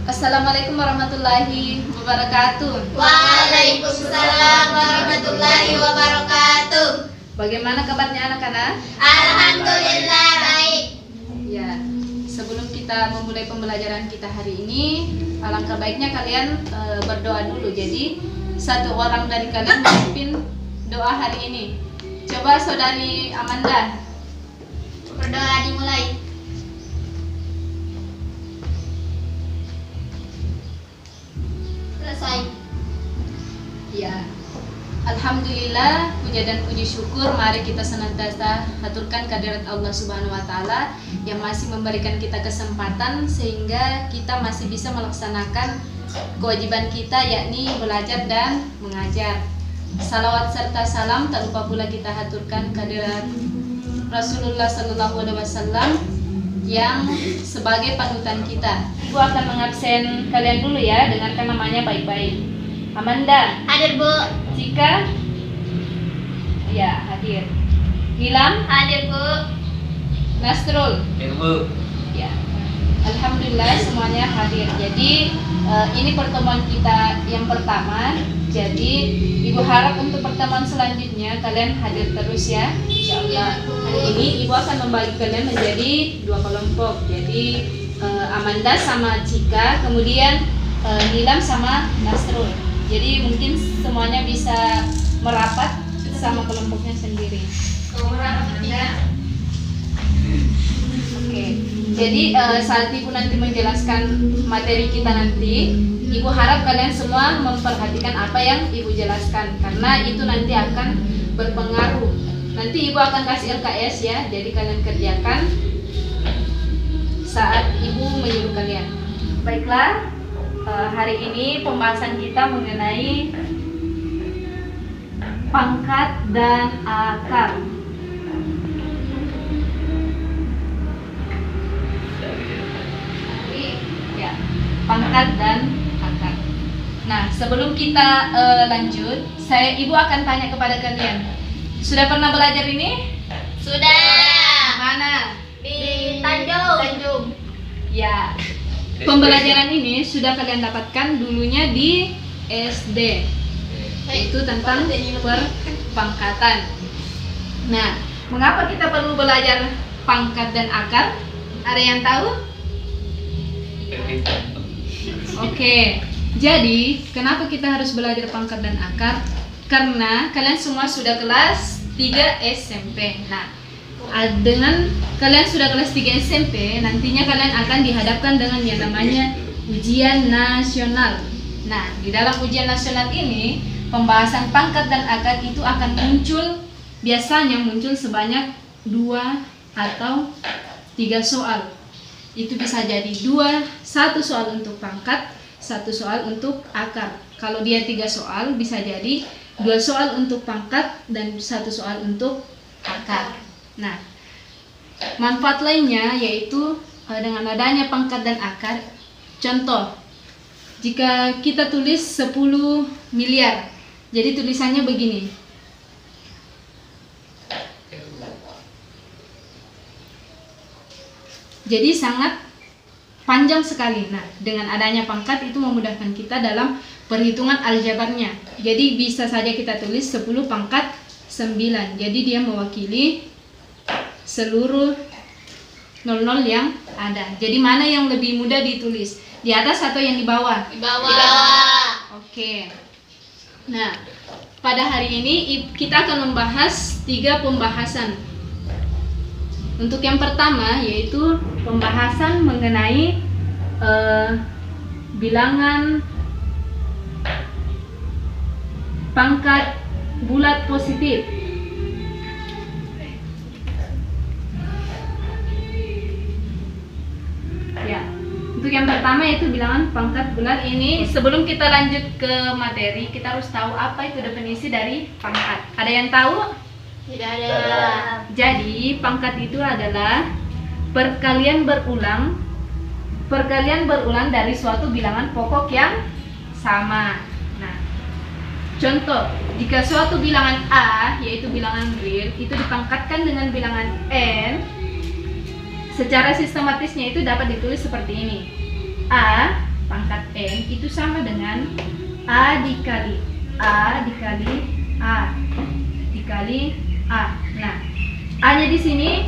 Assalamualaikum warahmatullahi wabarakatuh. Waalaikumsalam warahmatullahi wabarakatuh. Bagaimana kabarnya anak-anak? Alhamdulillah baik. Ya, sebelum kita memulai pembelajaran kita hari ini, alangkah baiknya kalian berdoa dulu. Jadi satu orang dari kalian memimpin doa hari ini. Coba saudari Amanda. Berdoa dimulai. Selesai. Ya. Alhamdulillah, puja dan puji syukur mari kita senantiasa haturkan kehadirat Allah Subhanahu wa taala yang masih memberikan kita kesempatan sehingga kita masih bisa melaksanakan kewajiban kita, yakni belajar dan mengajar. Salawat serta salam tak lupa pula kita haturkan kehadirat Rasulullah Sallallahu Alaihi Wasallam yang sebagai panutan kita. Ibu akan mengabsen kalian dulu ya, dengarkan namanya baik-baik. Amanda. Hadir Bu. Cika. Ya, hadir. Gilang. Hadir Bu. Nasrul. Hadir Bu. Ya. Alhamdulillah semuanya hadir. Jadi ini pertemuan kita yang pertama. Jadi Ibu harap untuk pertemuan selanjutnya kalian hadir terus ya. Insyaallah. Hari ini Ibu akan membagi kalian menjadi dua kelompok. Jadi Amanda sama Cika, kemudian Gilang sama Nasrul. Jadi mungkin semuanya bisa merapat sama kelompoknya sendiri. Oke. Jadi saat Ibu nanti menjelaskan materi kita nanti, Ibu harap kalian semua memperhatikan apa yang Ibu jelaskan karena itu nanti akan berpengaruh. Nanti Ibu akan kasih LKS ya, jadi kalian kerjakan saat Ibu menyuruh kalian. Baiklah, hari ini pembahasan kita mengenai pangkat dan akar. Ya, pangkat dan akar. Nah, sebelum kita lanjut, Ibu akan tanya kepada kalian. Sudah pernah belajar ini? Sudah. Mana? Di Tanjung. Ya. Pembelajaran ini sudah kalian dapatkan dulunya di SD. Itu tentang perpangkatan. Nah, mengapa kita perlu belajar pangkat dan akar? Ada yang tahu? Oke. Jadi, kenapa kita harus belajar pangkat dan akar? Karena kalian semua sudah kelas 3 SMP. Nah, dengan kalian sudah kelas 3 SMP, nantinya kalian akan dihadapkan dengan yang namanya ujian nasional. Nah, di dalam ujian nasional ini, pembahasan pangkat dan akar itu akan biasanya muncul sebanyak 2 atau 3 soal. Itu bisa jadi 1 soal untuk pangkat, 1 soal untuk akar. Kalau dia 3 soal, bisa jadi 2 soal untuk pangkat dan 1 soal untuk akar. Nah, manfaat lainnya yaitu dengan adanya pangkat dan akar. Contoh, jika kita tulis 10 miliar, jadi tulisannya begini. Jadi sangat panjang sekali. Nah, dengan adanya pangkat itu memudahkan kita dalam perhitungan aljabarnya. Jadi bisa saja kita tulis 10 pangkat 9. Jadi dia mewakili seluruh 00 yang ada. Jadi mana yang lebih mudah ditulis? Di atas atau yang di bawah? Di bawah. Oke. Nah, pada hari ini kita akan membahas 3 pembahasan. Untuk yang pertama yaitu pembahasan mengenai bilangan pangkat bulat positif. Ya, untuk yang pertama yaitu bilangan pangkat bulat ini. Sebelum kita lanjut ke materi, kita harus tahu apa itu definisi dari pangkat. Ada yang tahu? Tidak ada. Jadi, pangkat itu adalah perkalian berulang dari suatu bilangan pokok yang sama. Nah, contoh, jika suatu bilangan A, yaitu bilangan real, itu dipangkatkan dengan bilangan N, secara sistematisnya itu dapat ditulis seperti ini. A pangkat N itu sama dengan A dikali A dikali A dikali A. Nah, A-nya di sini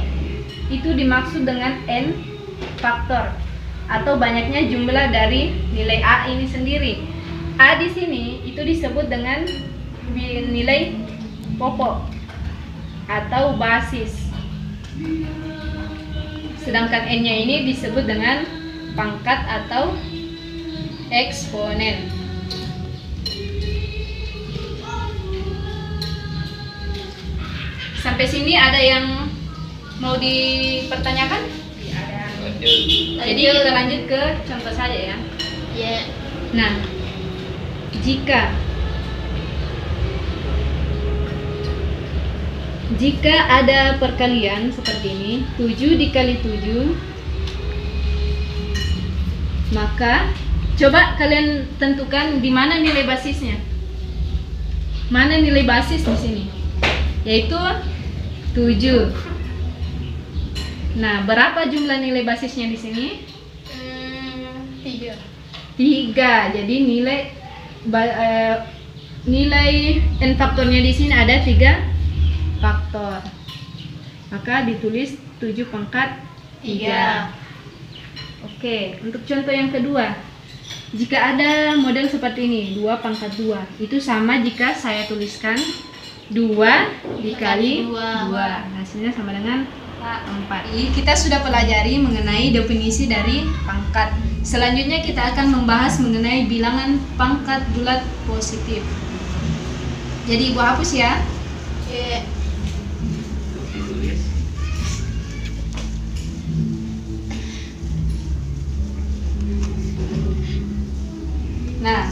itu dimaksud dengan N faktor atau banyaknya jumlah dari nilai A ini sendiri. A di sini itu disebut dengan nilai pokok atau basis. Sedangkan N-nya ini disebut dengan pangkat atau eksponen. Sampai sini ada yang mau dipertanyakan? Ada. Jadi kita lanjut ke contoh saja ya. Ya. Nah, jika ada perkalian seperti ini, 7 dikali 7, maka coba kalian tentukan di mana nilai basisnya. Mana nilai basis di sini? Yaitu 7. Nah, berapa jumlah nilai basisnya di sini? 3. 3. Jadi nilai n faktornya di sini ada 3 faktor. Maka ditulis 7 pangkat 3. Oke, untuk contoh yang kedua. Jika ada model seperti ini, 2 pangkat 2. Itu sama jika saya tuliskan 2 dikali 2. Hasilnya sama dengan 4. Kita sudah pelajari mengenai definisi dari pangkat. Selanjutnya kita akan membahas mengenai bilangan pangkat bulat positif. Jadi Ibu hapus ya. Ya. Nah,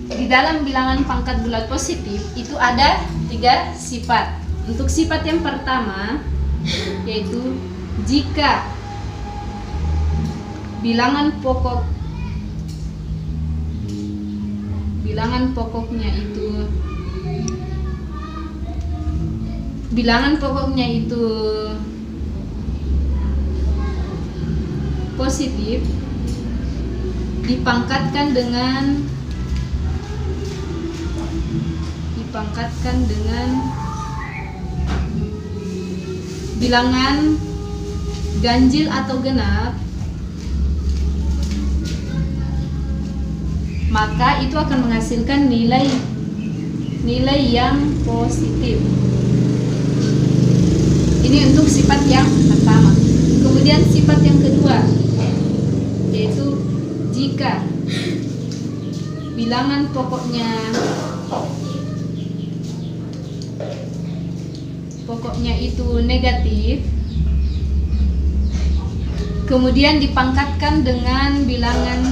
di dalam bilangan pangkat bulat positif itu ada 3 sifat. Untuk sifat yang pertama yaitu jika bilangan pokoknya itu positif, dipangkatkan dengan bilangan ganjil atau genap, maka itu akan menghasilkan nilai yang positif. Ini untuk sifat yang pertama. Kemudian sifat yang kedua yaitu jika bilangan pokoknya itu negatif, kemudian dipangkatkan dengan bilangan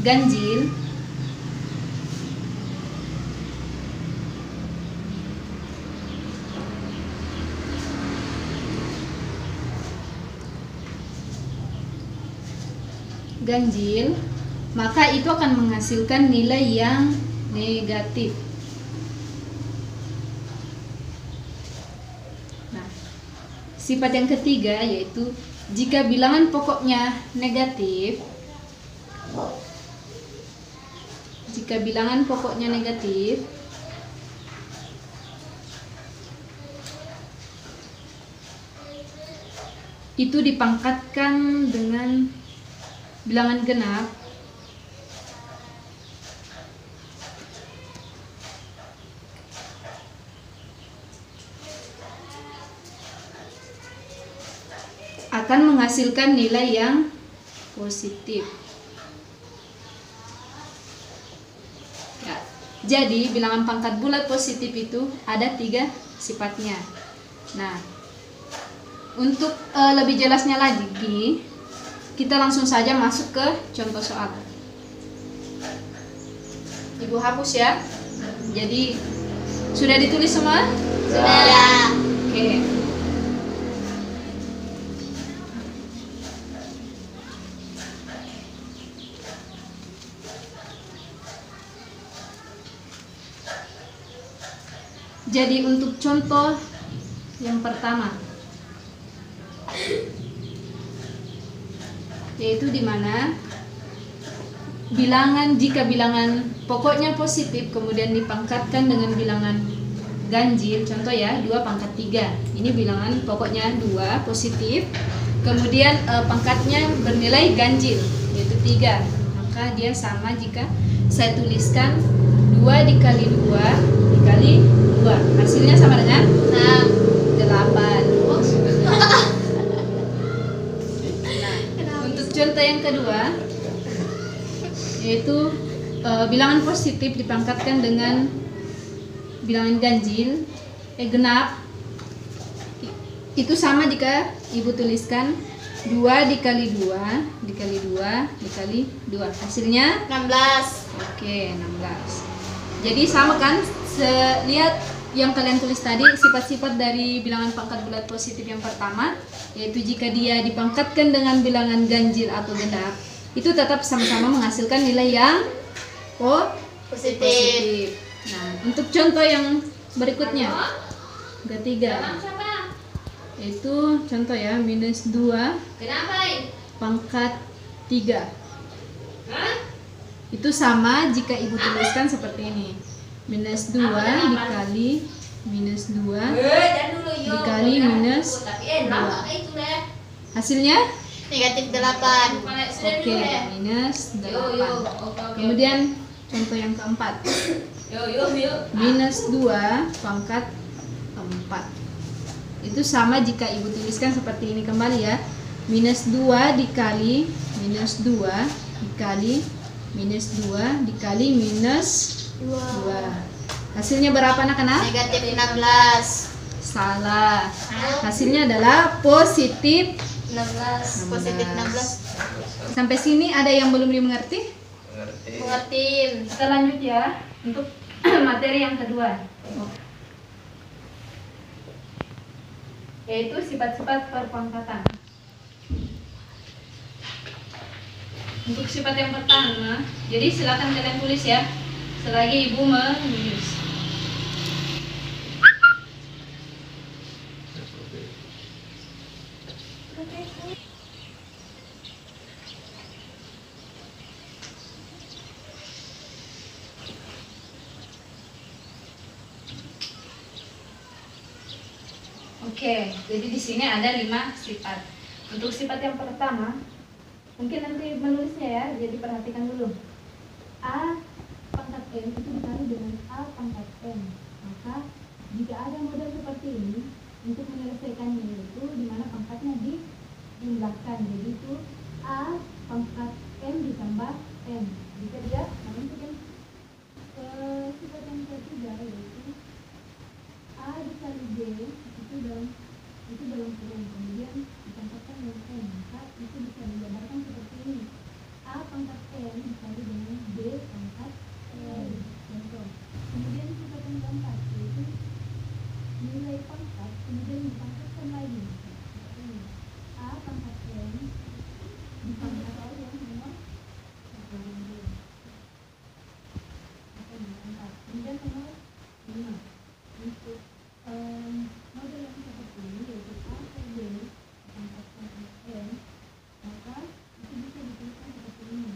ganjil, maka itu akan menghasilkan nilai yang negatif. Nah, sifat yang ketiga yaitu jika bilangan pokoknya negatif, itu dipangkatkan dengan bilangan genap, akan menghasilkan nilai yang positif. Ya, jadi bilangan pangkat bulat positif itu ada 3 sifatnya. Nah, untuk lebih jelasnya lagi, kita langsung saja masuk ke contoh soal. Ibu hapus ya. Jadi sudah ditulis semua? Sudah. Oke. Jadi untuk contoh yang pertama, Yaitu di mana jika bilangan pokoknya positif kemudian dipangkatkan dengan bilangan ganjil, contoh ya 2 pangkat 3. Ini bilangan pokoknya 2 positif, kemudian pangkatnya bernilai ganjil yaitu 3. Maka dia sama jika saya tuliskan 2 dikali 2 dikali 2. Hasilnya sama dengan 8. Untuk contoh yang kedua, yaitu bilangan positif dipangkatkan dengan bilangan ganjil genap. Itu sama jika ibu tuliskan 2 dikali 2 dikali 2 dikali 2. Hasilnya 16. Oke, 16. Jadi sama kan? Lihat yang kalian tulis tadi, sifat-sifat dari bilangan pangkat bulat positif yang pertama, yaitu jika dia dipangkatkan dengan bilangan ganjil atau genap, itu tetap sama-sama menghasilkan nilai yang positif. Nah, untuk contoh yang berikutnya, ketiga, yaitu contoh ya, minus 2 pangkat 3. Itu sama jika ibu tuliskan seperti ini, minus 2 dikali minus 2 dikali minus 2. Hasilnya Negatif 8. oke, minus 8. Kemudian contoh yang keempat, minus 2 pangkat 4. Itu sama jika ibu tuliskan seperti ini kembali ya, minus 2 dikali minus 2 dikali minus 2 dikali minus 2. Hasilnya berapa anak-anak? Negatif 16. Salah. Hasilnya adalah positif 16. Positif 16. Sampai sini ada yang belum dimengerti? Mengerti. Kita lanjut ya untuk materi yang kedua, yaitu sifat-sifat perpangkatan. Untuk sifat yang pertama, jadi silakan kalian tulis ya selagi ibu menulis. Oke, jadi di sini ada 5 sifat. Untuk sifat yang pertama, mungkin nanti menulisnya ya, jadi perhatikan dulu. A pangkat N itu dikali dengan A pangkat N. Maka jika ada model seperti ini, untuk menyelesaikannya itu dimana pangkatnya dijumlahkan. Jadi itu A pangkat N ditambah N. Jika dia, namun itu sifat yang ketiga yaitu A dikali B itu dalam kurung, kemudian dipangkatkan dengan N. Maka itu bisa digambarkan seperti ini, A pangkat N dikali dengan B pangkat N. Contoh. Kemudian sifat yang keempat yaitu nilai pangkat kemudian dipangkatkan lagi seperti ini, A pangkat N dipangkat oleh yang nomor 2. Kemudian nomor 5 untuk model yang seperti ini yaitu A per B dipangkatkan N. Maka itu bisa dituliskan seperti ini,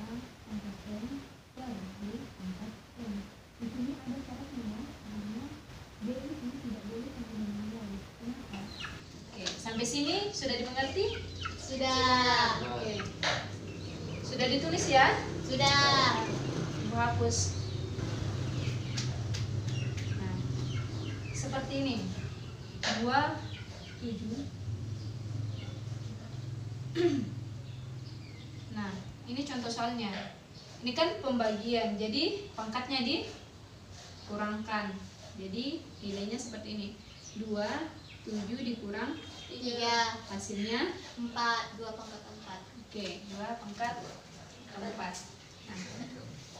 A pangkat N per B pangkat N. Di sini ada syaratnya karena B itu tidak boleh sampai dengan nol. Kenapa? Oke, sampai sini sudah dimengerti? Sudah. Oke. Sudah ditulis ya? Sudah. Ibu hapus. Nah, seperti ini. 2, 7. Nah, ini contoh soalnya. Ini kan pembagian, jadi pangkatnya dikurangkan. Jadi nilainya seperti ini. 2, 7 dikurang 3. hasilnya 4. 2 pangkat 4. oke, 2 pangkat 4. Nah,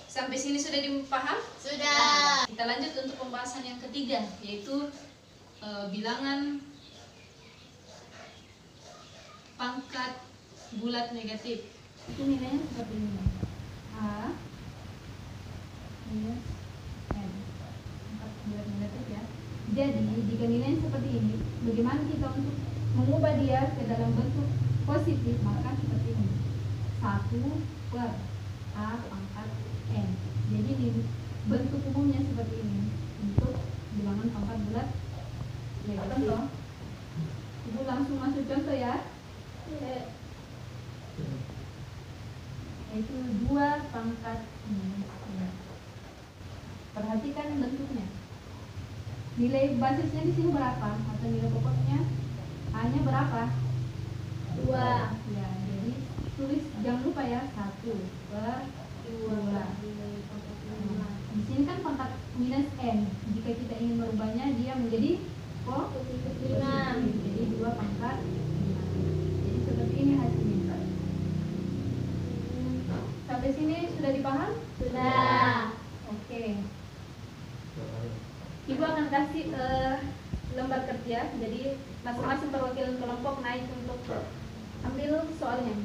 sampai sini sudah dipaham? Sudah. Kita lanjut untuk pembahasan yang ketiga, yaitu bilangan pangkat bulat negatif. Itu nilainya seperti ini. A minus N. Pangkat bulat negatif ya. Jadi jika nilainya seperti ini, bagaimana kita untuk mengubah dia ke dalam bentuk positif, maka seperti ini. 1 per A pangkat N. Jadi di bentuk umumnya seperti ini untuk bilangan pangkat bulat. Ya, contoh. Ibu langsung masuk contoh ya. Yaitu 2 pangkat ini. Perhatikan bentuknya. Nilai basisnya di sini berapa? Atau nilai pokoknya hanya berapa? 2. Ya, jadi tulis, jangan lupa ya, 1 per 2. Di sini kan pangkat minus N. Jika kita ingin merubahnya, dia menjadi positif 5. Jadi 2 pangkat 5. Jadi seperti ini hasilnya. Sampai sini sudah dipaham? Sudah. Oke. Ibu akan kasih lembar kerja. Jadi masing-masing perwakilan kelompok naik untuk ambil soalnya.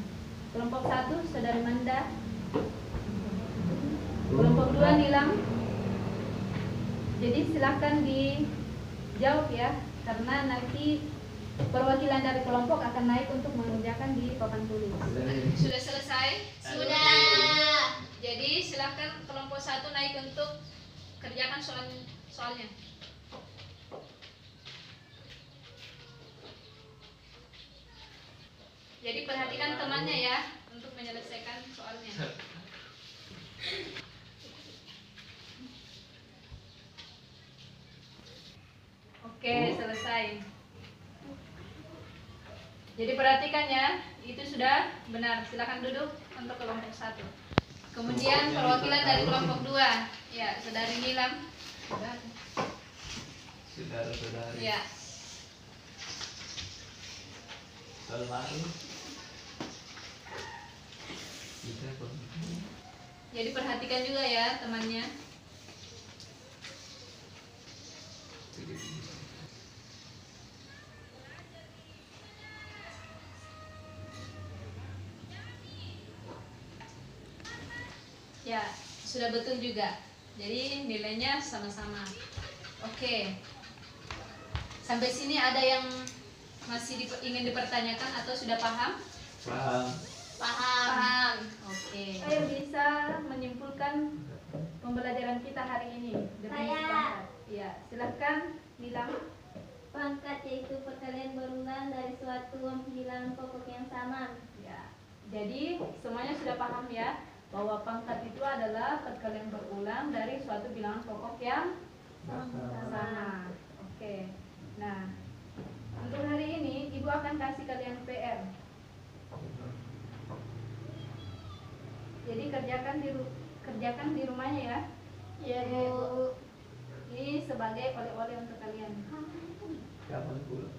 Kelompok 1 Saudari Manda, kelompok 2 Nilam. Jadi silakan dijawab ya, karena nanti perwakilan dari kelompok akan naik untuk mengerjakan di papan tulis. Sudah selesai? Sudah. Jadi silakan kelompok 1 naik untuk kerjakan soalnya. Jadi perhatikan temannya ya untuk menyelesaikan soalnya. Oke, selesai. Jadi perhatikan ya, itu sudah benar. Silakan duduk untuk kelompok 1. Kemudian perwakilan dari kelompok 2, ya, Saudari Nilam. Saudara-saudari. Ya. Selalu. Jadi perhatikan juga ya temannya. Ya, sudah betul juga. Jadi nilainya sama-sama. Oke. Sampai sini ada yang masih ingin dipertanyakan atau sudah paham? Paham. Paham. Oke. Saya bisa menyimpulkan pembelajaran kita hari ini. Saya. Ya, silahkan Nilam. Pangkat yaitu perkalian berulang dari suatu bilangan pokok yang sama. Ya. Jadi semuanya sudah paham ya bahwa pangkat itu adalah perkalian berulang dari suatu bilangan pokok yang sama. Oke. Nah, untuk hari ini Ibu akan kasih kalian PR. Jadi kerjakan di rumahnya ya. Iya, Bu. Ini sebagai oleh-oleh untuk kalian. Kapan pulang?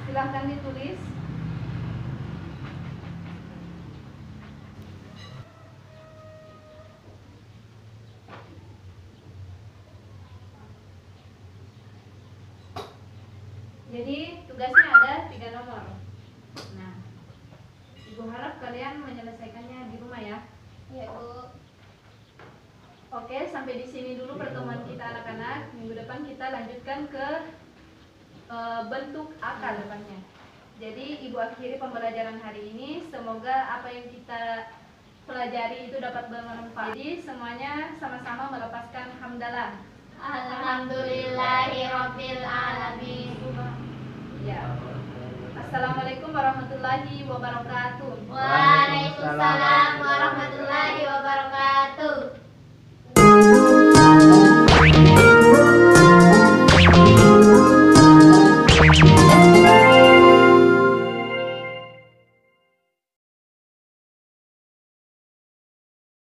Silahkan ditulis. Jadi tugasnya ada 3 nomor. Nah, Ibu harap kalian menyelesaikannya di rumah ya. Iya, Bu. Oke, sampai di sini dulu pertemuan kita anak-anak. Minggu depan kita lanjutkan ke bentuk akar depannya. Jadi Ibu akhiri pembelajaran hari ini. Semoga apa yang kita pelajari itu dapat bermanfaat. Jadi semuanya sama-sama melepaskan hamdalah. Alhamdulillahirabbil alamin. Ya. Assalamualaikum warahmatullahi wabarakatuh. Waalaikumsalam warahmatullahi wabarakatuh.